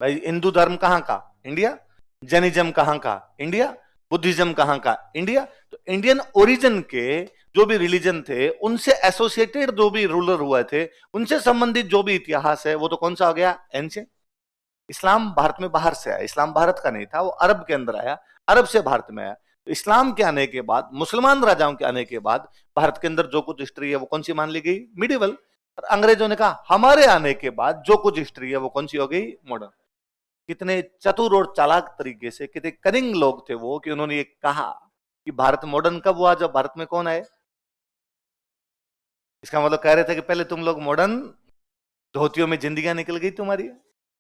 भाई हिंदू धर्म कहां का? इंडिया। जैनिज्म कहां का? इंडिया। बुद्धिज्म कहां का? इंडिया। तो इंडियन ओरिजिन के जो भी रिलीजन थे, उनसे एसोसिएटेड जो भी रूलर हुए थे, उनसे संबंधित जो भी इतिहास है, वो तो कौन सा हो गया? एंशिएंट। इस्लाम भारत में बाहर से आया, इस्लाम भारत का नहीं था, वो अरब के अंदर आया, अरब से भारत में आया। तो इस्लाम के आने के बाद, मुसलमान राजाओं के आने के बाद भारत के अंदर जो कुछ हिस्ट्री है वो कौन सी मान ली गई? मिडिवल। और अंग्रेजों ने कहा हमारे आने के बाद जो कुछ हिस्ट्री है वो कौन सी हो गई? मॉडर्न। कितने चतुर और चालाक तरीके से, कितने कनिंग लोग थे वो, कि उन्होंने ये कहा कि भारत मॉडर्न कब हुआ? जब भारत में कौन आए? इसका मतलब कह रहे थे कि पहले तुम लोग मॉडर्न, धोतियों में जिंदगियां निकल गई तुम्हारी।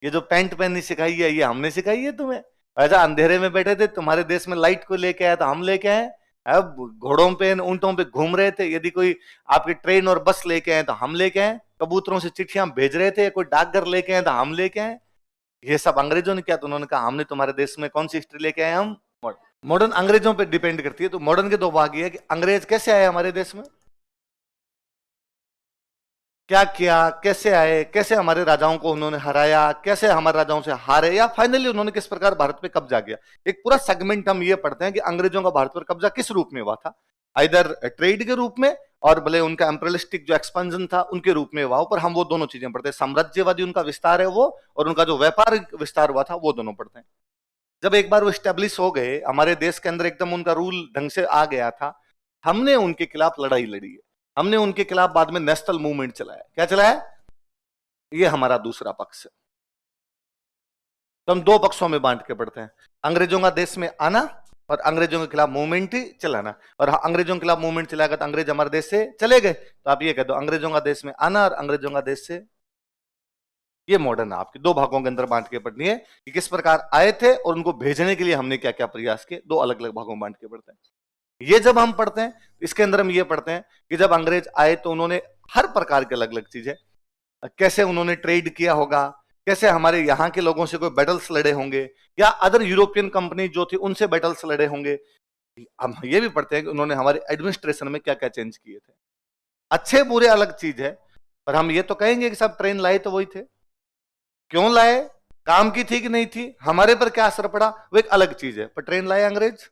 ये जो पैंट पहननी सिखाई है ये हमने सिखाई है तुम्हें? ऐसा अंधेरे में बैठे थे, तुम्हारे देश में लाइट को लेके आया तो हम लेके आए। अब घोड़ों पे, ऊंटों पे घूम रहे थे, यदि कोई आपकी ट्रेन और बस लेके आए तो हम लेके आए। कबूतरों से चिट्ठियां भेज रहे थे, कोई डाकघर लेके आए तो हम लेके आए। ये सब अंग्रेजों ने किया, तो उन्होंने कहा हमने तुम्हारे देश में कौन सी हिस्ट्री लेके आए? हम मॉडर्न। अंग्रेजों पे डिपेंड करती है। तो मॉडर्न के दो भाग ये है कि अंग्रेज कैसे आए हमारे देश में, क्या किया, कैसे आए, कैसे हमारे राजाओं को उन्होंने हराया, कैसे हमारे राजाओं से हारे, या फाइनली उन्होंने किस प्रकार भारत पे कब्जा किया। एक पूरा सेगमेंट हम ये पढ़ते हैं कि अंग्रेजों का भारत पर कब्जा किस रूप में हुआ था। इधर ट्रेड के रूप में, और भले उनका एम्परियलिस्टिक जो एक्सपेंशन था उनके रूप में हुआ। पर हम वो दोनों चीजें पढ़ते हैं, साम्राज्यवादी उनका विस्तार है वो, और उनका जो व्यापारिक विस्तार हुआ था वो दोनों पढ़ते हैं। जब एक बार वो स्टेब्लिश हो गए हमारे देश के अंदर, एकदम उनका रूल ढंग से आ गया था, हमने उनके खिलाफ लड़ाई लड़ी है। हमने उनके खिलाफ बाद में नेशनल मूवमेंट चलाया। क्या चलाया? ये हमारा दूसरा पक्ष है। तो हम दो पक्षों में बांट के पढ़ते हैं, अंग्रेजों का देश में आना और अंग्रेजों के खिलाफ मूवमेंट ही चलाना। और अंग्रेजों के खिलाफ मूवमेंट चलाएगा तो अंग्रेज हमारे देश से चले गए, तो आप ये कह दो अंग्रेजों का देश में आना और अंग्रेजों का देश से। ये मॉडर्न आपके दो भागों के अंदर बांट के पढ़नी है कि किस प्रकार आए थे और उनको भेजने के लिए हमने क्या क्या प्रयास किए। दो अलग अलग भागों में बांट के पढ़ते हैं। ये जब हम पढ़ते हैं, इसके अंदर हम ये पढ़ते हैं कि जब अंग्रेज आए तो उन्होंने हर प्रकार के अलग अलग चीजें, कैसे उन्होंने ट्रेड किया होगा, कैसे हमारे यहाँ के लोगों से कोई बैटल्स लड़े होंगे, या अदर यूरोपियन कंपनी जो थी उनसे बैटल्स लड़े होंगे। हम ये भी पढ़ते हैं कि उन्होंने हमारे एडमिनिस्ट्रेशन में क्या क्या चेंज किए थे। अच्छे बुरे अलग चीज है, पर हम ये तो कहेंगे कि सब ट्रेन लाए तो वही थे। क्यों लाए, काम की थी कि नहीं थी, हमारे पर क्या असर पड़ा, वो एक अलग चीज है। पर ट्रेन लाए अंग्रेज,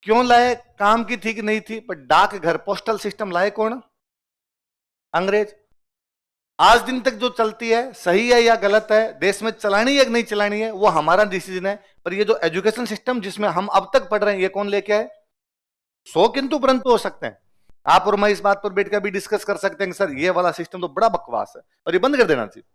क्यों लाए, काम की थी कि नहीं थी, पर डाक घर, पोस्टल सिस्टम लाए कौन? अंग्रेज। आज दिन तक जो चलती है, सही है या गलत है, देश में चलानी है कि नहीं चलानी है, वो हमारा डिसीजन है। पर ये जो एजुकेशन सिस्टम जिसमें हम अब तक पढ़ रहे हैं, ये कौन लेके आए? सो किंतु परंतु हो सकते हैं। आप और मैं इस बात पर बैठकर भी डिस्कस कर सकते हैं कि सर ये वाला सिस्टम तो बड़ा बकवास है और ये बंद कर देना चाहिए।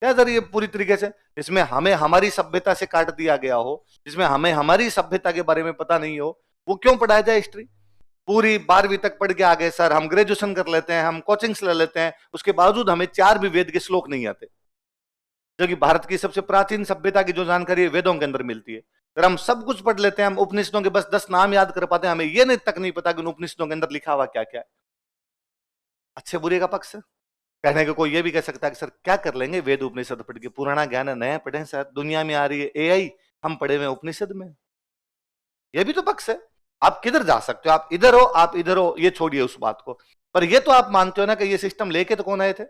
क्या सर ये पूरी तरीके से, जिसमें हमें हमारी सभ्यता से काट दिया गया हो, जिसमें हमें हमारी सभ्यता के बारे में पता नहीं हो, वो क्यों पढ़ाया जाए हिस्ट्री? पूरी 12वीं तक पढ़ के आ गए सर, हम ग्रेजुएशन कर लेते हैं, हम कोचिंग्स ले लेते हैं, उसके बावजूद हमें 4 भी वेद के श्लोक नहीं आते, जो कि भारत की सबसे प्राचीन सभ्यता की जो जानकारी है वेदों के अंदर मिलती है। अगर हम सब कुछ पढ़ लेते हैं, हम उपनिषदों के बस 10 नाम याद कर पाते हैं, हमें ये नहीं तक नहीं पता कि उन उपनिषदों के अंदर लिखा हुआ क्या क्या है। अच्छे बुरे का पक्ष है। कहने को कोई ये भी कह सकता है कि सर क्या कर लेंगे वेद उपनिषद पढ़ के, पुराना ज्ञान है, नया पढ़े सर, दुनिया में आ रही है एआई, हम पढ़े हुए उपनिषद में। ये भी तो पक्ष है। आप किधर जा सकते हो, आप इधर हो, आप इधर हो, ये छोड़िए उस बात को। पर ये तो आप मानते हो ना कि ये सिस्टम लेके तो कौन आए थे।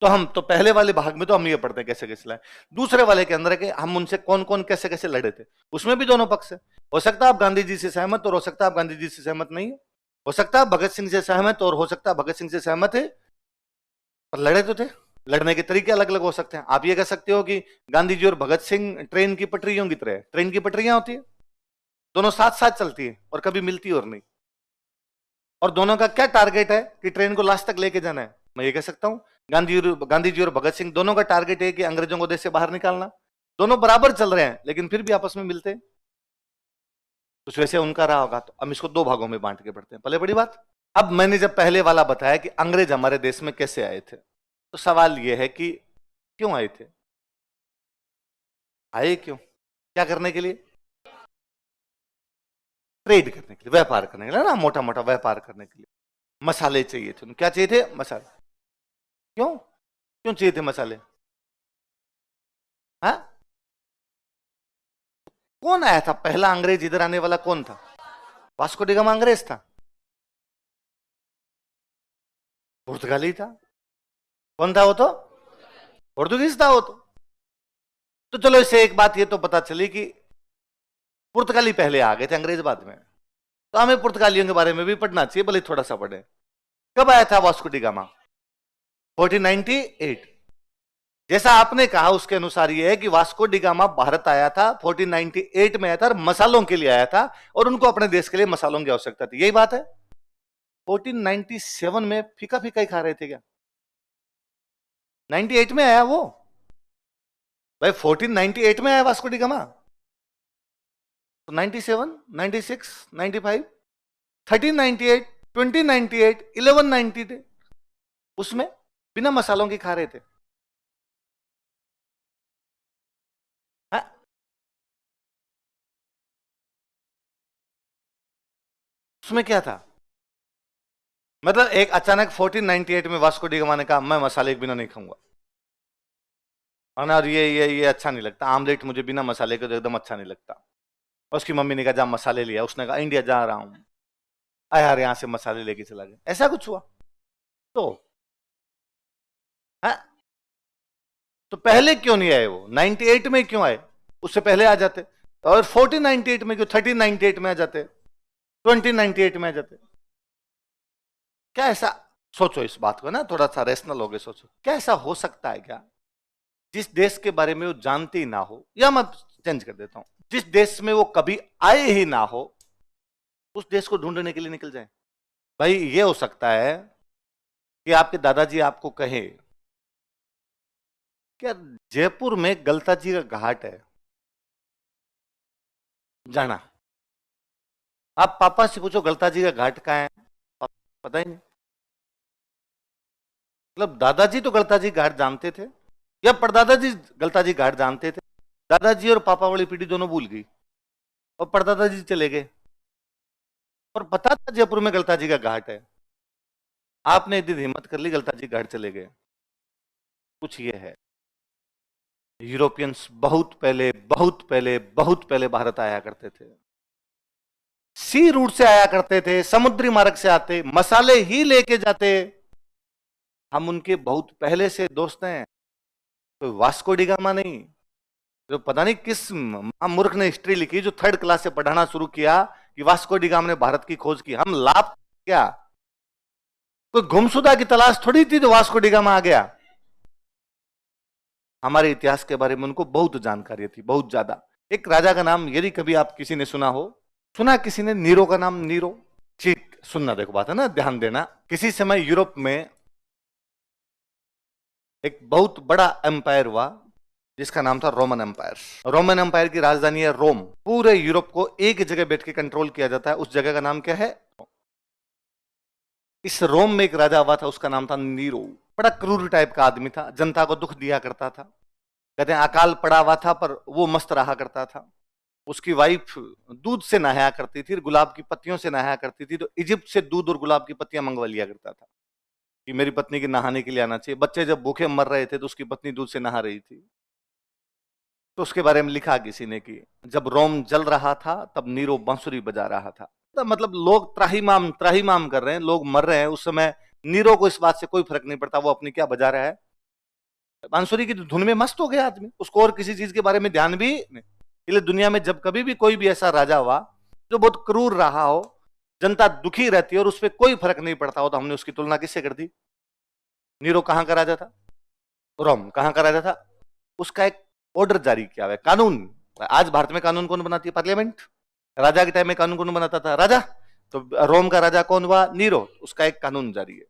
तो हम तो पहले वाले भाग में तो हम ये पढ़ते हैं कैसे कैसे लाए। दूसरे वाले के अंदर है कि हम उनसे कौन कौन कैसे कैसे लड़े थे, उसमें भी दोनों पक्ष है। हो सकता है आप गांधी जी से सहमत और हो सकता है आप गांधी जी से सहमत नहीं है। हो सकता है भगत सिंह से सहमत और हो सकता है भगत सिंह से सहमत है, पर लड़े तो थे। लड़ने के तरीके अलग अलग हो सकते हैं। आप ये कह सकते हो कि गांधी जी और भगत सिंह ट्रेन की पटरियों की तरह, ट्रेन की पटरियां होती है, दोनों साथ साथ चलती है और कभी मिलती और नहीं। और दोनों का क्या टारगेट है कि ट्रेन को लास्ट तक लेके जाना है। मैं ये कह सकता हूं गांधी जी और भगत सिंह दोनों का टारगेट है कि अंग्रेजों को देश से बाहर निकालना। दोनों बराबर चल रहे हैं लेकिन फिर भी आपस में मिलते हैं। कुछ वैसे उनका रहा होगा। तो हम इसको दो भागों में बांट के पढ़ते हैं। पहले बड़ी बात, अब मैंने जब पहले वाला बताया कि अंग्रेज हमारे देश में कैसे आए थे, तो सवाल यह है कि क्यों आए थे, आए क्यों, क्या करने के लिए? ट्रेड करने के लिए, व्यापार करने के लिए ना, मोटा मोटा व्यापार करने के लिए। मसाले चाहिए थे, क्या चाहिए थे? मसाले। क्यों क्यों चाहिए थे मसाले? हाँ, कौन आया था पहला अंग्रेज इधर आने वाला, कौन था? वास्को डी गामा अंग्रेज था? पुर्तगाली था। कौन था वो? तो पोर्तुगीज था वो तो चलो इससे एक बात ये तो पता चली कि पुर्तगाली पहले आ गए थे, अंग्रेज बाद में। तो हमें पुर्तगालियों के बारे में भी पढ़ना चाहिए, भले थोड़ा सा पढ़े। कब आया था वास्को डी गामा? 1498। जैसा आपने कहा उसके अनुसार यह है कि वास्को डी गामा भारत आया था 1498 में आया था, और मसालों के लिए आया था, और उनको अपने देश के लिए मसालों की आवश्यकता थी, यही बात है। 1497 में फीका फीका ही खा रहे थे क्या? 98 में आया वो भाई, 1498 में आया वास्को डी गामा। तो 97, 96, 95, 1398, 2098, 1198 उसमें बिना मसालों के खा रहे थे। हाँ? उसमें क्या था? मतलब एक अचानक 1498 में वास्को डी गामा ने कहा मैं मसाले के बिना नहीं खाऊंगा, और ये अच्छा नहीं लगता, आमलेट मुझे बिना मसाले के तो एकदम अच्छा नहीं लगता। उसकी मम्मी ने कहा जा मसाले लिया, उसने कहा इंडिया जा रहा हूं, यार यहां से मसाले लेके चला गया, ऐसा कुछ हुआ? तो हाँ? तो पहले क्यों नहीं आए वो? 98 में क्यों आए? उससे पहले आ जाते। और 1498 में क्यों? 1398 में आ जाते, 2098 में आ जाते। क्या ऐसा, सोचो इस बात को ना, थोड़ा सा रेशनल हो गए, सोचो क्या ऐसा हो सकता है क्या जिस देश के बारे में वो जानते ही ना हो, या मैं चेंज कर देता हूं, जिस देश में वो कभी आए ही ना हो, उस देश को ढूंढने के लिए निकल जाए? भाई ये हो सकता है कि आपके दादाजी आपको कहे क्या जयपुर में गलता जी का घाट है, जाना। आप पापा से पूछो गलता जी का घाट कहाँ है, पता ही नहीं। मतलब दादाजी तो गलता जी घाट जानते थे, या परदादाजी गलता जी घाट जानते थे? दादाजी और पापा वाली पीढ़ी दोनों भूल गई, और परदादाजी चले गए, और पता था जयपुर में गलता जी का घाट है। आपने इतनी हिम्मत कर ली, गलता जी घाट चले गए। कुछ ये है, यूरोपियंस बहुत पहले बहुत पहले बहुत पहले भारत आया करते थे, सी रूट से आया करते थे, समुद्री मार्ग से आते, मसाले ही लेके जाते। हम उनके बहुत पहले से दोस्त हैं, कोई वास्को डी गामा नहीं। जो पता नहीं किस मूर्ख ने हिस्ट्री लिखी, जो 3rd क्लास से पढ़ाना शुरू किया कि वास्को डी गामा ने भारत की खोज की। हम लाभ क्या? कोई गुमशुदा की तलाश थोड़ी थी तो वास्को डी गामा आ गया। हमारे इतिहास के बारे में उनको बहुत जानकारी थी, बहुत ज्यादा। एक राजा का नाम यदि कभी आप किसी ने सुना हो, सुना किसी ने नीरो का नाम? नीरो, ठीक सुनना, देखो बात है ना, ध्यान देना। किसी समय यूरोप में एक बहुत बड़ा एम्पायर हुआ जिसका नाम था रोमन एम्पायर। रोमन एम्पायर की राजधानी है रोम। पूरे यूरोप को एक जगह बैठ के कंट्रोल किया जाता है, उस जगह का नाम क्या है? इस रोम में एक राजा हुआ था, उसका नाम था नीरो। बड़ा क्रूर टाइप का आदमी था, जनता को दुख दिया करता था। कहते हैं अकाल पड़ा हुआ था पर वो मस्त रहा करता था। उसकी वाइफ दूध से नहाया करती थी, गुलाब की पत्तियों से नहाया करती थी, तो इजिप्ट से दूध और गुलाब की पत्तियां मंगवा लिया करता था कि मेरी पत्नी की नहाने के लिए आना चाहिए। बच्चे जब भूखे मर रहे थे तो उसकी पत्नी दूध से नहा रही थी। तो उसके बारे में लिखा किसी ने कि जब रोम जल रहा था तब नीरो बांसुरी बजा रहा था। तो मतलब लोग त्राहिमाम त्राहिमाम कर रहे हैं, लोग मर रहे हैं, उस समय नीरो को इस बात से कोई फर्क नहीं पड़ता, वो अपनी क्या बजा रहा है, बांसुरी की धुन में मस्त हो गया आदमी, उसको और किसी चीज के बारे में ध्यान भी नहीं। इसलिए दुनिया में जब कभी भी कोई भी ऐसा राजा हुआ जो बहुत क्रूर रहा हो, जनता दुखी रहती है और उस पर कोई फर्क नहीं पड़ता हो, तो हमने उसकी तुलना किससे कर दी? नीरो कहां का राजा था? रोम। कहां का राजा था? उसका एक ऑर्डर जारी किया हुआ है, कानून। आज भारत में कानून कौन बनाती है? पार्लियामेंट। राजा के टाइम में कानून कौन बनाता था? राजा। तो रोम का राजा कौन हुआ? नीरो। उसका एक कानून जारी है,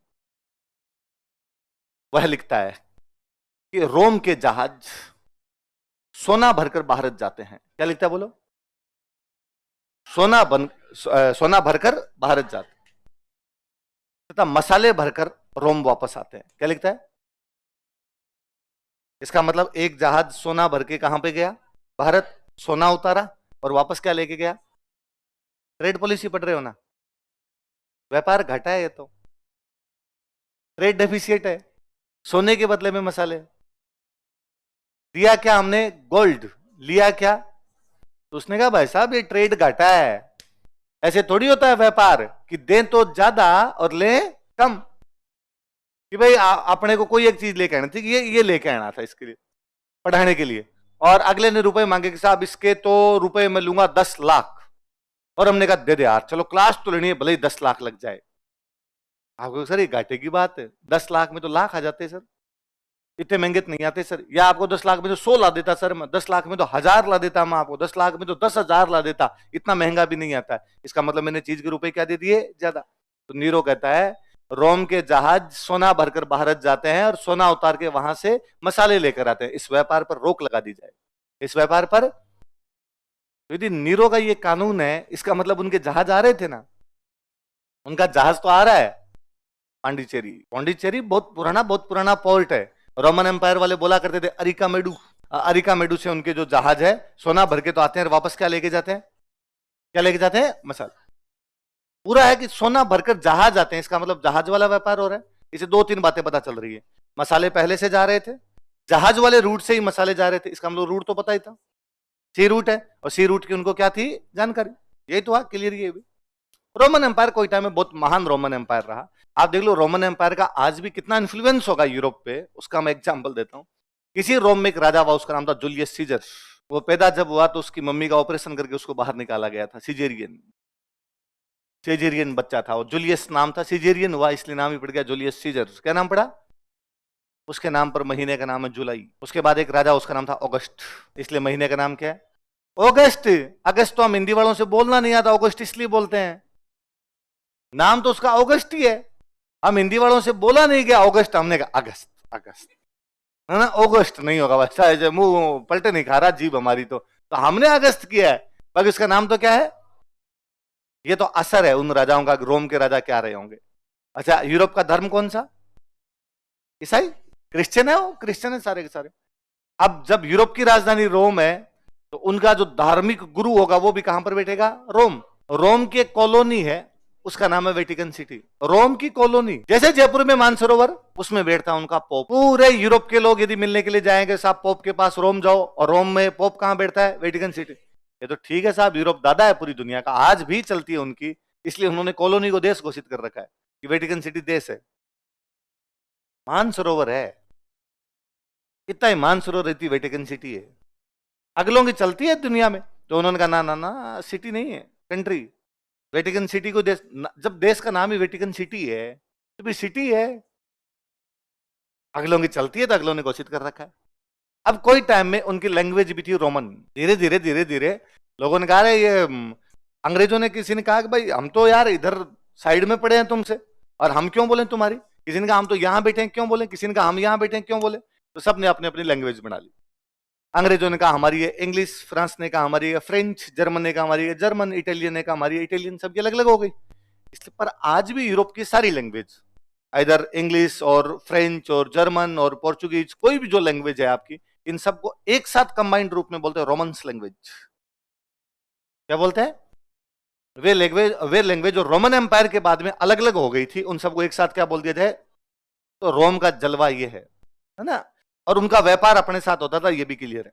वह लिखता है कि रोम के जहाज सोना भरकर भारत जाते हैं। क्या लिखता है बोलो? सोना भरकर भारत जाते तथा मसाले भरकर रोम वापस आते हैं। क्या लिखता है? इसका मतलब एक जहाज सोना भर के कहां पे गया? भारत। सोना उतारा और वापस क्या लेके गया? ट्रेड पॉलिसी पढ़ रहे हो ना? व्यापार घटा है ये तो, ट्रेड डेफिसिट है। सोने के बदले में मसाले दिया क्या हमने? गोल्ड। लिया क्या? तो उसने कहा भाई साहब ये ट्रेड घटा है, ऐसे थोड़ी होता है व्यापार कि दें तो ज्यादा और ले कम। कि भाई अपने को कोई एक चीज लेके आना थी, ये लेके आना था इसके लिए, पढ़ाने के लिए, और अगले ने रुपए मांगे कि साहब इसके तो रुपए मैं लूंगा 10 लाख, और हमने कहा दे दे यार, चलो क्लास तो लेनी है, भले ही 10 लाख लग जाए। आपको सर ये घाटे की बात है, 10 लाख में तो लाख आ जाते सर, इतने महंगे तो नहीं आते सर। या आपको 10 लाख में तो 100 ला देता सर, मैं 10 लाख में तो 1000 ला देता, मैं आपको 10 लाख में तो 10,000 ला देता, इतना महंगा भी नहीं आता है। इसका मतलब मैंने चीज के रुपए क्या दे दिए, ज्यादा। तो नीरो कहता है रोम के जहाज सोना भरकर भारत जाते हैं और सोना उतार के वहां से मसाले लेकर आते हैं, इस व्यापार पर रोक लगा दी जाए, इस व्यापार पर। यदि नीरो का ये कानून है, इसका मतलब उनके जहाज आ रहे थे ना, उनका जहाज तो आ रहा है पांडिचेरी। पांडिचेरी बहुत पुराना पोर्ट है। रोमन एम्पायर वाले बोला करते थे अरिकामेडू से उनके जो जहाज है सोना भर के तो आते हैं, और वापस क्या लेके जाते हैं, क्या लेके जाते हैं, मसाला। पूरा है कि सोना भरकर जहाज आते हैं, इसका मतलब जहाज वाला व्यापार हो रहा है। इसे 2-3 बातें पता चल रही है, मसाले पहले से जा रहे थे, जहाज वाले रूट से ही मसाले जा रहे थे, इसका मतलब रूट तो पता ही था, सी रूट है, और सी रूट की उनको क्या थी, जानकारी। यही तो क्लियर, ये भी रोमन एम्पायर कोई टाइम में बहुत महान रोमन एम्पायर रहा। आप देख लो रोमन एम्पायर का आज भी कितना इन्फ्लुएंस होगा यूरोप पे, उसका मैं एग्जांपल देता हूं। किसी रोम में एक राजा हुआ, उसका नाम था जूलियस सीजर। वो पैदा जब हुआ तो उसकी मम्मी का ऑपरेशन करके उसको बाहर निकाला गया था, सीजेरियन बच्चा था, और जूलियस नाम था, सीजेरियन हुआ इसलिए नाम ही पड़ गया जूलियस सीजर। क्या नाम पड़ा, उसके नाम पर महीने का नाम है जुलाई। उसके बाद एक राजा, उसका नाम था अगस्त, इसलिए महीने का नाम क्या है, अगस्त। अगस्त तो हम हिंदी वालों से बोलना नहीं आता, अगस्त इसलिए बोलते हैं, नाम तो उसका अगस्त ही है, हम हिंदी वालों से बोला नहीं गया अगस्त, हमने कहा अगस्त, अगस्त है ना, अगस्त नहीं होगा, बच्चा मुंह पलटे नहीं खा रहा जीभ हमारी, तो हमने अगस्त किया है, बाकी उसका नाम तो क्या है। ये तो असर है उन राजाओं का, रोम के राजा क्या रहे होंगे। अच्छा, यूरोप का धर्म कौन सा, ईसाई, क्रिश्चियन है, वो क्रिश्चियन है सारे के सारे। अब जब यूरोप की राजधानी रोम है, तो उनका जो धार्मिक गुरु होगा वो भी कहां पर बैठेगा, रोम। रोम की एक कॉलोनी है, उसका नाम है वेटिकन सिटी, रोम की कॉलोनी। जैसे जयपुर में मानसरोवर, उसमें बैठता उनका पोप। पूरे यूरोप के लोग यदि मिलने के लिए जाएंगे, साहब पोप के पास रोम जाओ, और रोम में पोप कहां बैठता है, वेटिकन सिटी। ये तो ठीक है साहब, यूरोप दादा है पूरी दुनिया का, आज भी चलती है उनकी, इसलिए उन्होंने कॉलोनी को देश घोषित कर रखा है कि वेटिकन सिटी देश है। मानसरोवर है, कितना ही मानसरोवर रहती, वेटिकन सिटी है। अगलों की चलती है दुनिया में, तो उन्होंने कहा ना ना ना, सिटी नहीं है, कंट्री। वेटिकन सिटी को देश, जब देश का नाम ही वेटिकन सिटी है तो भी सिटी है, अगलों की चलती है, तो अगलों ने घोषित कर रखा है। अब कोई टाइम में उनकी लैंग्वेज भी थी रोमन। धीरे धीरे लोगों ने कहा ये अंग्रेजों ने, किसी ने कहा कि भाई हम तो यार इधर साइड में पड़े हैं तुमसे, और हम क्यों बोले तुम्हारी, किसी ने कहा हम तो यहां बैठे हैं क्यों बोले, किसी ने कहा हम यहां बैठे हैं क्यों बोले, तो सबने अपनी अपनी लैंग्वेज बना ली। अंग्रेजों ने कहा हमारी है इंग्लिश, फ्रांस ने कहा हमारी है फ्रेंच, जर्मन ने कहा हमारी है जर्मन, इटालियन ने कहा हमारी है इटालियन, सबकी अलग अलग हो गई। इसलिए पर आज भी यूरोप की सारी लैंग्वेज, इधर इंग्लिश और फ्रेंच और जर्मन और पोर्चुगीज, कोई भी जो लैंग्वेज है आपकी, इन सबको एक साथ कंबाइंड रूप में बोलते हैं रोमन्स लैंग्वेज। क्या बोलते हैं, वे लैंग्वेज जो रोमन एम्पायर के बाद में अलग अलग हो गई थी, उन सबको एक साथ क्या बोल दिया जाए, तो रोम का जलवा ये है ना। और उनका व्यापार अपने साथ होता था, ये भी क्लियर है।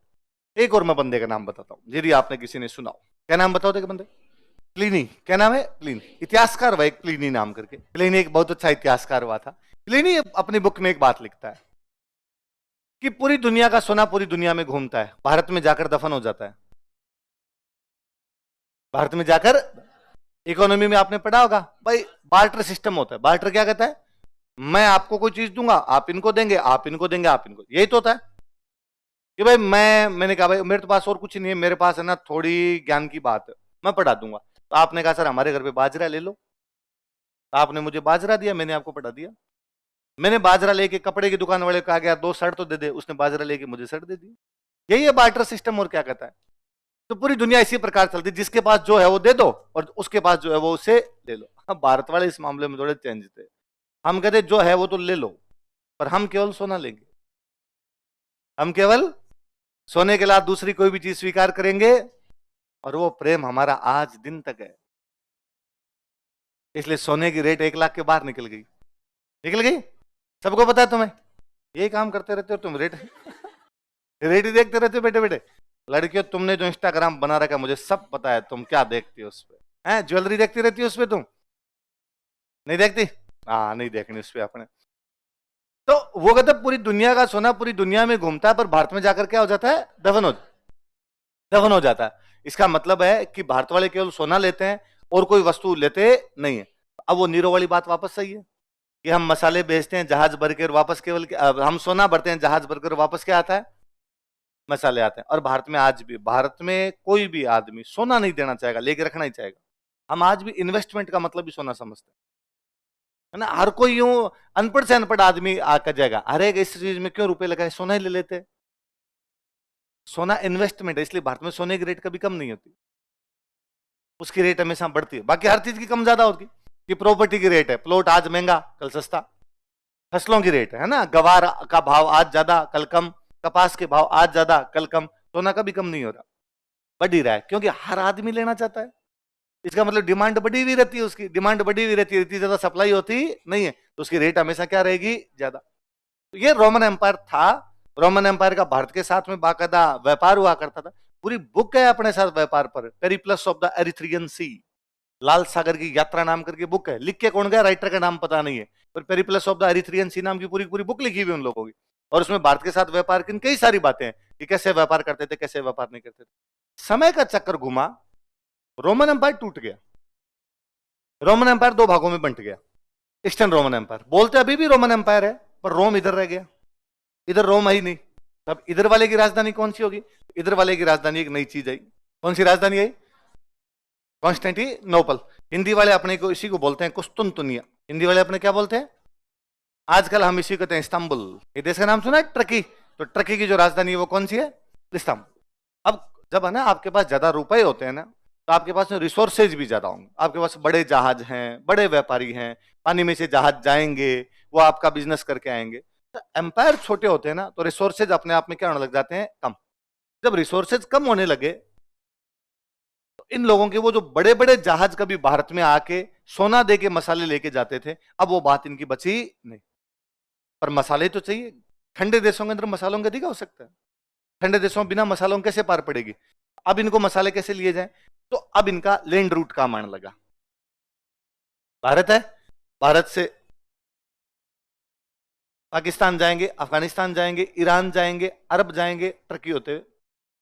एक और मैं बंदे का नाम बताता हूं, यदि आपने किसी ने सुना हो। क्या नाम बताओ देखे बंदे, प्लिनी। क्या नाम है, प्लिनी। इतिहासकार हुआ एक प्लिनी नाम करके, प्लिनी एक बहुत अच्छा इतिहासकार हुआ था। प्लिनी अपनी बुक में एक बात लिखता है कि पूरी दुनिया का सोना पूरी दुनिया में घूमता है, भारत में जाकर दफन हो जाता है। भारत में जाकर, इकोनॉमी में आपने पढ़ा होगा भाई, बार्टर सिस्टम होता है। बार्टर क्या कहता है, मैं आपको कोई चीज दूंगा, आप इनको देंगे, आप इनको देंगे, आप इनको, यही तो होता है कि भाई मैंने कहा भाई मेरे तो पास और कुछ नहीं है, मेरे पास है ना थोड़ी ज्ञान की बात है, मैं पढ़ा दूंगा। तो आपने कहा सर हमारे घर पे बाजरा ले लो, तो आपने मुझे बाजरा दिया, मैंने आपको पढ़ा दिया। मैंने बाजरा लेके कपड़े की दुकान वाले को कहा गया 2 शर्ट तो दे दे, उसने बाजरा लेके मुझे शर्ट दे दी। यही है बार्टर सिस्टम। और क्या कहता है, तो पूरी दुनिया इसी प्रकार चलती, जिसके पास जो है वो दे दो, और उसके पास जो है वो उसे ले लो। हाँ, भारत वाले इस मामले में थोड़े चेंज थे, हम कहते जो है वो तो ले लो, पर हम केवल सोना लेंगे, हम केवल सोने के अलावा दूसरी कोई भी चीज स्वीकार करेंगे, और वो प्रेम हमारा आज दिन तक है। इसलिए सोने की रेट 1 लाख के बाहर निकल गई, निकल गई। सबको पता है तुम्हें, ये काम करते रहते हो तुम, रेट रेट ही देखते रहते हो बेटे बेटे। लड़कियों तुमने जो इंस्टाग्राम बना रखा है मुझे सब पता है, तुम क्या देखती हो उस पर, है ज्वेलरी देखती रहती हो उस पर, तुम नहीं देखती, हाँ नहीं देखनी उस पर अपने। वो कहते पूरी दुनिया का सोना पूरी दुनिया में घूमता है, पर भारत में जाकर क्या हो जाता है? दफन हो जाता है। इसका मतलब है कि भारत वाले केवल सोना लेते हैं और कोई वस्तु लेते नहीं है। अब वो नीरो वाली बात वापस सही है कि हम मसाले बेचते हैं जहाज भर के, वापस केवल हम सोना भरते हैं जहाज भरकर, वापस क्या आता है? मसाले आते हैं। और भारत में आज भी, भारत में कोई भी आदमी सोना नहीं देना चाहेगा, लेके रखना ही चाहेगा। हम आज भी इन्वेस्टमेंट का मतलब भी सोना समझते हैं, है ना। हर कोई यूं अनपढ़ से अनपढ़ आदमी आकर जाएगा, अरे इस चीज में क्यों रुपए लगाए, सोना ही ले लेते। सोना इन्वेस्टमेंट है, इसलिए भारत में सोने की रेट कभी कम नहीं होती, उसकी रेट हमेशा बढ़ती है। बाकी हर चीज की कम ज्यादा होती, कि प्रॉपर्टी की रेट है, प्लॉट आज महंगा कल सस्ता, फसलों की रेट है ना, गवार का भाव आज ज्यादा कल कम, कपास के भाव आज ज्यादा कल कम, सोना कभी कम नहीं हो रहा, बढ़ ही रहा है, क्योंकि हर आदमी लेना चाहता है। इसका मतलब डिमांड बढ़ी हुई रहती है, उसकी डिमांड बढ़ी हुई रहती है, इतनी ज्यादा सप्लाई होती नहीं है, तो उसकी रेट हमेशा क्या रहेगी? ज्यादा। तो ये रोमन एम्पायर था। रोमन एम्पायर का भारत के साथ में बाकायदा व्यापार हुआ करता था। पूरी बुक है अपने साथ व्यापार पर, पेरिप्लस ऑफ द एरिथ्रियन सी, लाल सागर की यात्रा नाम करके बुक है। लिख के कौन गया, राइटर का नाम पता नहीं है, पर पेरिप्लस ऑफ द एरिथ्रियन सी नाम की पूरी पूरी बुक लिखी हुई उन लोगों की। और उसमें भारत के साथ व्यापार की कई सारी बातें हैं कि कैसे व्यापार करते थे, कैसे व्यापार नहीं करते थे। समय का चक्कर घुमा, रोमन एम्पायर टूट गया। रोमन एम्पायर दो भागों में बंट गया। ईस्टर्न रोमन एम्पायर, बोलते अभी भी रोमन एम्पायर है, पर रोम इधर रह गया, इधर रोम है ही नहीं। तब इधर वाले की राजधानी कौन सी होगी? इधर वाले की राजधानी एक नई चीज आई। कौन सी राजधानी आई? कॉन्स्टेंटिनोपल। हिंदी वाले अपने को इसी को बोलते हैं कुस्तुनतुनिया। हिंदी वाले अपने क्या बोलते हैं? आजकल हम इसी को कहते हैं इस्तांबुल। ये देश का नाम सुना है टर्की, तो टर्की की जो राजधानी है वो कौन सी है? इस्तांबुल। अब जब है ना आपके पास ज्यादा रुपए होते हैं ना, तो आपके पास रिसोर्सेज भी ज्यादा होंगे, आपके पास बड़े जहाज हैं, बड़े व्यापारी हैं, पानी में से जहाज जाएंगे, वो आपका बिजनेस करके आएंगे। तो एम्पायर छोटे होते हैं ना, तो रिसोर्सेज अपने आप में क्या होने लग जाते हैं? कम। जब रिसोर्सेज कम होने लगे, तो इन लोगों के वो जो बड़े बड़े जहाज कभी भारत में आके सोना दे के मसाले लेके जाते थे, अब वो बात इनकी बची नहीं। पर मसाले तो चाहिए। ठंडे देशों के अंदर मसालों का अधिक हो सकता है, ठंडे देशों में बिना मसालों कैसे पार पड़ेगी? अब इनको मसाले कैसे लिए जाए? तो अब इनका लैंड रूट काम आने लगा। भारत है, भारत से पाकिस्तान जाएंगे, अफगानिस्तान जाएंगे, ईरान जाएंगे, अरब जाएंगे, टर्की होते हुए,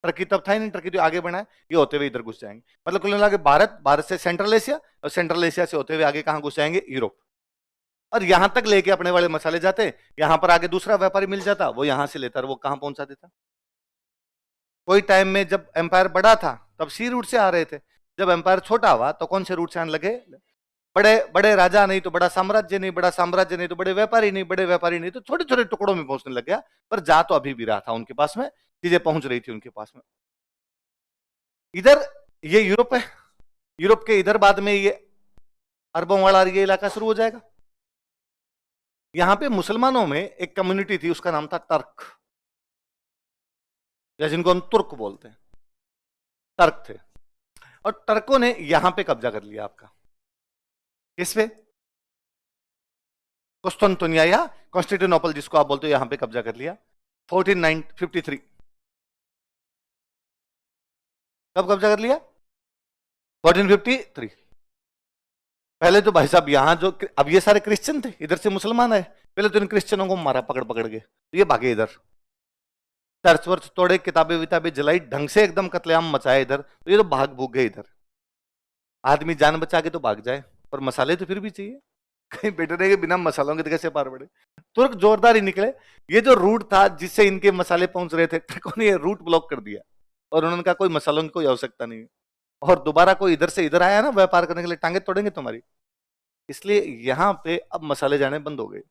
टर्की तब था ही नहीं, टर्की तो आगे बढ़ा है, ये होते हुए इधर घुस जाएंगे। मतलब कुल मिला के भारत, भारत से सेंट्रल एशिया, और सेंट्रल एशिया से होते हुए आगे कहां घुस जाएंगे? यूरोप। और यहां तक लेके अपने वाले मसाले जाते, यहां पर आगे दूसरा व्यापारी मिल जाता, वो यहां से लेता, वो कहां पहुंचा देता। कोई टाइम में जब एम्पायर बड़ा था तब सी रूट से आ रहे थे, जब एम्पायर छोटा हुआ तो कौन से रूट से आने लगे? बड़े बड़े राजा नहीं तो बड़ा साम्राज्य नहीं, बड़ा साम्राज्य नहीं तो बड़े व्यापारी नहीं, बड़े व्यापारी नहीं तो छोटे छोटे टुकड़ों में पहुंचने लग गया। पर जा तो अभी भी रहा था उनके पास में, चीजें पहुंच रही थी उनके पास में। इधर ये यूरोप है, यूरोप के इधर बाद में ये अरबों वाला ये इलाका शुरू हो जाएगा। यहां पे मुसलमानों में एक कम्युनिटी थी, उसका नाम था टर्क, या जिनको हम तुर्क बोलते हैं, टर्क थे। और टर्कों ने यहां पे कब्जा कर लिया आपका, किस पे? कुस्तुनतुनिया या कॉन्स्टेंटिनोपल जिसको आप बोलते हो, यहां पे कब्जा कर लिया 1453। कब कब्जा कर लिया? 1453। पहले तो भाई साहब यहां जो, अब ये सारे क्रिश्चियन थे, इधर से मुसलमान आए, पहले तो इन क्रिश्चियनों को मारा पकड़ पकड़ के, तो ये भागे इधर, चर्च वर्च तोड़े, किताबें विताबें जलाई, ढंग से एकदम कत्लेआम मचाए इधर, तो ये तो भाग भूग गए इधर। आदमी जान बचा के तो भाग जाए, पर मसाले तो फिर भी चाहिए, कहीं बैठने के बिना मसालों के तो कैसे पार पड़े? तुर्क जोरदार ही निकले। ये जो रूट था जिससे इनके मसाले पहुंच रहे थे, तुर्कों ने ये रूट ब्लॉक कर दिया, और उन्होंने कहा कोई मसालों की कोई आवश्यकता नहीं है, और दोबारा कोई इधर से इधर आया ना व्यापार करने के लिए, टांगे तोड़ेंगे तुम्हारी। इसलिए यहां पे अब मसाले जाने बंद हो गए।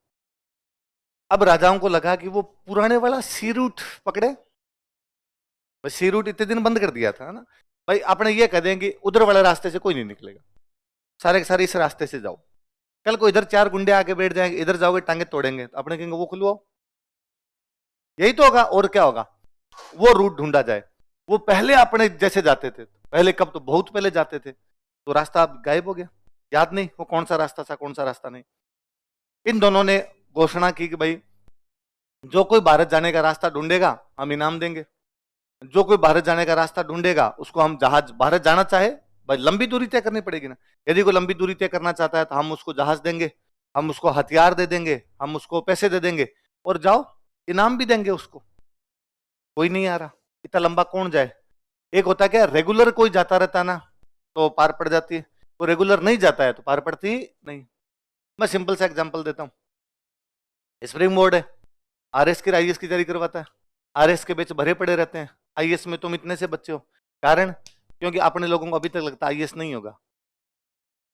अब राजाओं को लगा कि वो पुराने वाला सी रूट पकड़े, सी रूट इतने दिन बंद कर दिया था ना भाई, अपने ये कह देंगे उधर वाले रास्ते से कोई नहीं निकलेगा, सारे के सारे इस रास्ते से जाओ। कल को इधर चार गुंडे आके बैठ जाएंगे, इधर जाओगे टांगे तोड़ेंगे, तो अपने कहेंगे वो खुलवाओ। यही तो होगा, और क्या होगा? वो रूट ढूंढा जाए। वो पहले अपने जैसे जाते थे, पहले कब, तो बहुत पहले जाते थे, तो रास्ता अब गायब हो गया, याद नहीं वो कौन सा रास्ता था, कौन सा रास्ता नहीं। इन दोनों ने घोषणा की कि भाई जो कोई भारत जाने का रास्ता ढूंढेगा हम इनाम देंगे, जो कोई भारत जाने का रास्ता ढूंढेगा उसको हम जहाज, भारत जाना चाहे भाई लंबी दूरी तय करनी पड़ेगी ना, यदि कोई लंबी दूरी तय करना चाहता है तो हम उसको जहाज देंगे, हम उसको हथियार दे देंगे, हम उसको पैसे दे देंगे, और जाओ, इनाम भी देंगे उसको। कोई नहीं आ रहा, इतना लंबा कौन जाए। एक होता है क्या, रेगुलर कोई जाता रहता ना तो पार पड़ जाती है, वो रेगुलर नहीं जाता है तो पार पड़ती नहीं। मैं सिंपल सा एग्जांपल देता हूं। स्प्रिंग बोर्ड है, आरएस की आईएएस की तैयारी करवाता है, आरएस के बैच भरे पड़े रहते हैं, आईएएस में तुम इतने से बच्चे हो। कारण क्योंकि अपने लोगों को अभी तक लगता है आईएएस नहीं होगा,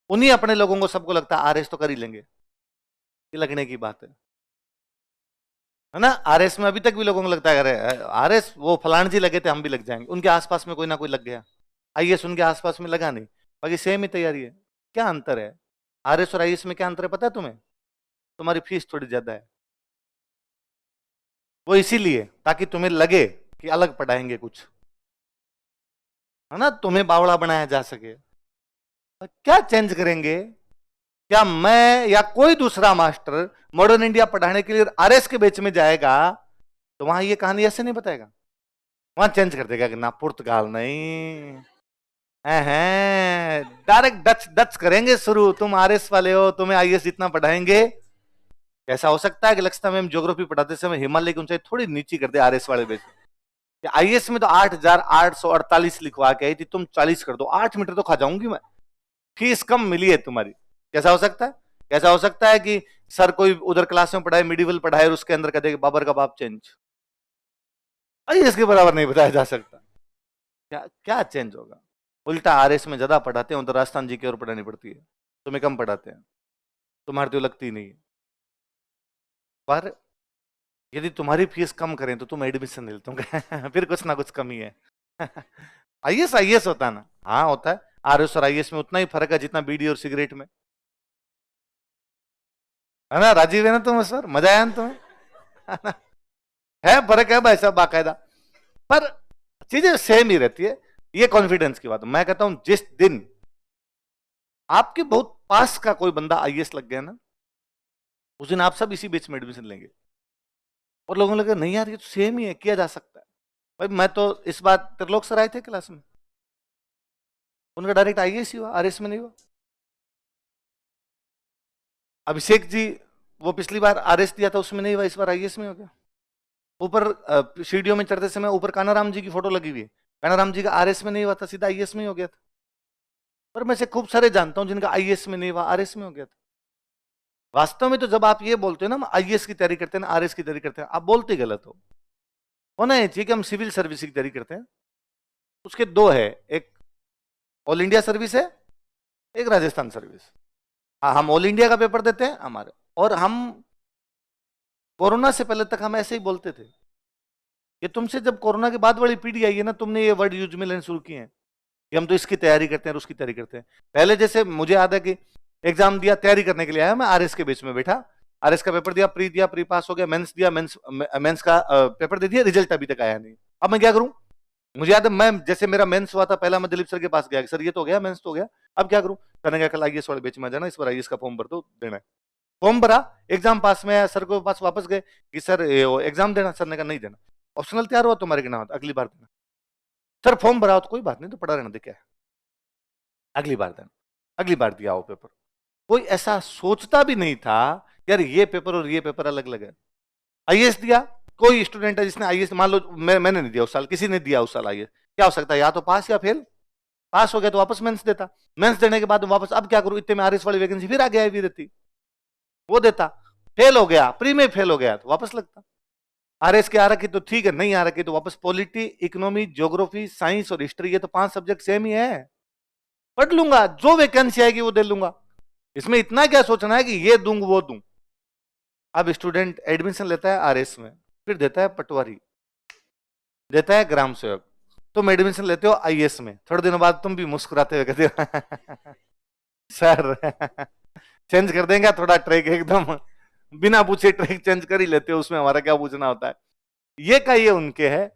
उन्हीं अपने लोगों को सबको लगता है आरएस तो कर ही लेंगे। ये लगने की बात है ना। आरएस में अभी तक भी लोगों को लगता है अरे आरएस वो फलान जी लगे थे हम भी लग जाएंगे, उनके आसपास में कोई ना कोई लग गया। आईएएस उनके आसपास में लगा नहीं, बाकी सेम ही तैयारी है। क्या अंतर है आरएस और आईएएस में, क्या अंतर है पता है तुम्हें? तुम्हारी फीस थोड़ी ज्यादा है, वो इसीलिए ताकि तुम्हें लगे कि अलग पढ़ाएंगे कुछ, है ना, तुम्हें बावड़ा बनाया जा सके। क्या चेंज करेंगे? क्या मैं या कोई दूसरा मास्टर मॉडर्न इंडिया पढ़ाने के लिए आरएस के बैच में जाएगा तो वहां ये कहानी ऐसे नहीं बताएगा, वहां चेंज कर देगा कि ना पुर्तगाल नहीं है, डायरेक्ट डच डच करेंगे शुरू। तुम आरएस वाले हो, तुम्हें आईएएस जितना पढ़ाएंगे। ऐसा हो सकता है कि लक्ष्य मैम ज्योग्राफी पढ़ाते समय हिमालय की ऊंचाई थोड़ी नीची कर दे आरएस वाले बैच में। आईएएस में तो 8,848 लिखवा के आई थी, तुम 40 कर दो, 8 मीटर तो खा जाऊंगी मैं, फीस कम मिली है तुम्हारी। कैसा हो सकता है? कैसा हो सकता है कि सर कोई उधर क्लास में पढ़ाए, मिडिवल पढ़ाए और उसके अंदर कहते बाबर का बाप चेंज, आईएएस के बराबर नहीं बताया जा सकता। क्या क्या चेंज होगा? उल्टा आरएस में ज्यादा पढ़ाते हैं, उधर राजस्थान जी की ओर पढ़ानी पड़ती है, तुम्हें कम पढ़ाते हैं, तुम्हारी तो लगती नहीं है। पर यदि तुम्हारी फीस कम करें तो तुम एडमिशन ले लेते फिर कुछ ना कुछ कमी है। आईएएस आईएएस होता है ना, हाँ होता है। आरएस और आईएएस में उतना ही फर्क है जितना बीड़ी और सिगरेट में, है ना। राजीव है ना तुम सर, मजा आया ना तुम्हें? है फर्क है भाई साहब बाकायदा, पर चीजें सेम ही रहती है। ये कॉन्फिडेंस की बात है। मैं कहता हूं जिस दिन आपके बहुत पास का कोई बंदा आईएएस लग गया ना, उस दिन आप सब इसी बीच में एडमिशन लेंगे। और लोगों को लगे नहीं यार ये तो सेम ही है, किया जा सकता है। भाई मैं तो इस बार त्रिलोक सर आए थे क्लास में, उनका डायरेक्ट आईएएस ही हुआ, आरएस में नहीं हुआ। अभिषेक जी वो पिछली बार आरएस दिया था उसमें नहीं हुआ, इस बार आईएएस में हो गया। ऊपर सीढ़ियों में चढ़ते समय ऊपर कानाराम जी की फोटो लगी हुई है, कानाराम जी का आरएस में नहीं हुआ था, सीधा आईएएस में ही हो गया था। पर मैं से खूब सारे जानता हूं जिनका आईएएस में नहीं हुआ, आरएस में हो गया था। वास्तव में तो जब आप ये बोलते हो ना आईएएस की तैयारी करते हैं ना आरएस की तैयारी करते हैं, आप बोलते गलत हो। होना ये चाहिए कि हम सिविल सर्विस की तैयारी करते हैं, उसके दो है, एक ऑल इंडिया सर्विस है, एक राजस्थान सर्विस। हाँ हम ऑल इंडिया का पेपर देते हैं हमारे, और हम कोरोना से पहले तक हम ऐसे ही बोलते थे कि तुमसे जब कोरोना के बाद वाली पीढ़ी आई है ना, तुमने ये वर्ड यूज में लेने शुरू किए हैं कि हम तो इसकी तैयारी करते हैं और उसकी तैयारी करते हैं। पहले जैसे मुझे याद है कि एग्जाम दिया, तैयारी करने के लिए आया, मैं आरएस के बेस में बैठा, आरएस का पेपर दिया, प्री पास हो गया, मेंस दिया, मेंस का पेपर दे दिया, रिजल्ट अभी तक आया नहीं। अब मैं क्या करूं? मुझे याद है मैं जैसे मेरा मेंस हुआ था पहला, मैं दिलीप सर के पास गया, सर ये तो हो गया, मेंस तो हो गया, अब क्या करूं? सर ने कहा कल आईएएस वाले बेच में जाना, इस बार आईएएस का फॉर्म भर दो, देना है। फॉर्म भरा, एग्जाम पास में आया, सर को पास वापस गए कि सर एग्जाम देना, सर ने कहा नहीं देना, ऑप्शनल तैयार हुआ तुम्हारे के नाम, अगली बार देना। सर फॉर्म भरा हो तो कोई बात नहीं, तो पढ़ा रहना दे, क्या है, अगली बार देना। अगली बार दिया वो पेपर। कोई ऐसा सोचता भी नहीं था यार ये पेपर और ये पेपर अलग अलग है। आईएएस दिया, कोई स्टूडेंट है जिसने आईएएस, मान लो मैंने नहीं दिया उस साल, किसी ने दिया उस साल आईएएस, क्या हो सकता है, या तो पास या फेल। पास हो गया तो वापस मेंस देता, मेंस देने के बाद वापस, अब क्या करूं, इतने में आरएस वाली वैकेंसी फिर आ गया भी रहती, वो देता। फेल हो गया, प्री में फेल हो गया तो वापस लगता। आरएस के आ रखी तो ठीक है, नहीं आ रखी तो वापस। पॉलिटी, इकोनॉमी, ज्योग्राफी, साइंस और हिस्ट्री, ये तो 5 सब्जेक्ट सेम ही है, पढ़ लूंगा, जो वैकेंसी आएगी वो दे लूंगा। इसमें इतना क्या सोचना है कि ये दूंग वो दूं। अब स्टूडेंट एडमिशन लेता है आरएस में, फिर देता है पटवारी, देता है ग्राम सेवक, तुम एडमिशन लेते हो आईएएस में, थोड़े दिनों बाद तुम भी मुस्कुराते हुए कहते हो सर चेंज कर देंगे थोड़ा ट्रैक, एकदम बिना पूछे ट्रैक चेंज कर ही लेते हो, उसमें हमारा क्या पूछना होता है। ये का ये उनके है।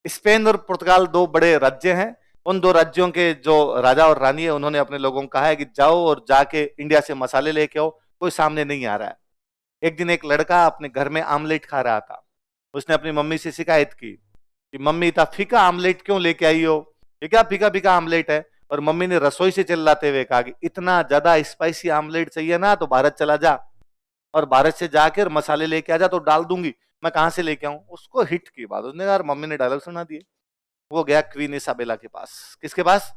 स्पेन और पुर्तगाल 2 बड़े राज्य हैं, उन 2 राज्यों के जो राजा और रानी है उन्होंने अपने लोगों को कहा है कि जाओ और जाके इंडिया से मसाले लेके आओ, कोई सामने नहीं आ रहा है। एक दिन एक लड़का अपने घर में आमलेट खा रहा था, उसने अपनी मम्मी से शिकायत की कि मम्मी इतना फीका आमलेट क्यों लेके आई हो, ये क्या फीका फीका आमलेट है। और मम्मी ने रसोई से चिल्लाते हुए कहा कि इतना ज्यादा स्पाइसी आमलेट चाहिए ना तो भारत चला जा, और भारत से जाके और मसाले लेके आ जा तो डाल दूंगी, मैं कहां से लेके आऊं। उसको हिट की बात, उसने कहा यार मम्मी ने डायलॉग सुना दिए। वो गया क्वीन इसाबेला के पास। किसके पास?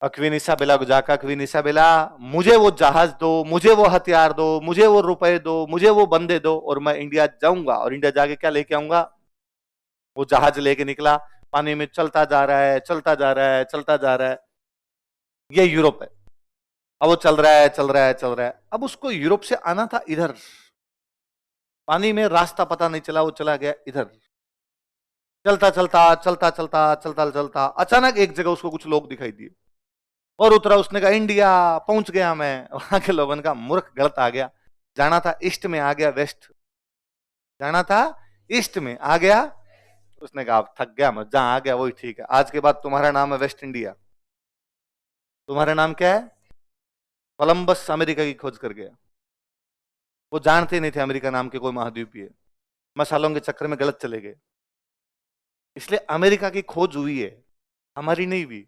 क्वीन इसाबेला को जाकर, क्वीन इसाबेला मुझे वो जहाज दो, मुझे वो हथियार दो, मुझे वो रुपए दो, मुझे वो बंदे दो, और मैं इंडिया जाऊंगा, और इंडिया जाके क्या लेके आऊंगा। वो जहाज लेके निकला, पानी में चलता जा रहा है, चलता जा रहा है, चलता जा रहा है। ये यूरोप है। अब वो चल रहा है, चल रहा है, चल रहा है। अब उसको यूरोप से आना था इधर, पानी में रास्ता पता नहीं चला, वो चला गया इधर। चलता चलता चलता चलता चलता चलता अचानक एक जगह उसको कुछ लोग दिखाई दिए, और उतरा। उसने कहा इंडिया पहुंच गया मैं। वहां के लोगों ने कहा मूर्ख, गलत आ गया, जाना था ईस्ट में, आ गया वेस्ट। जाना था ईस्ट में, आ गया। उसने कहा थक गया मैं, जहां आ गया वही ठीक है, आज के बाद तुम्हारा नाम है वेस्ट इंडिया। तुम्हारा नाम क्या है? कोलंबस अमेरिका की खोज कर गया। वो जानते नहीं थे अमेरिका नाम के कोई महाद्वीपीय है, मसालों के चक्कर में गलत चले गए। इसलिए अमेरिका की खोज हुई है, हमारी नहीं हुई।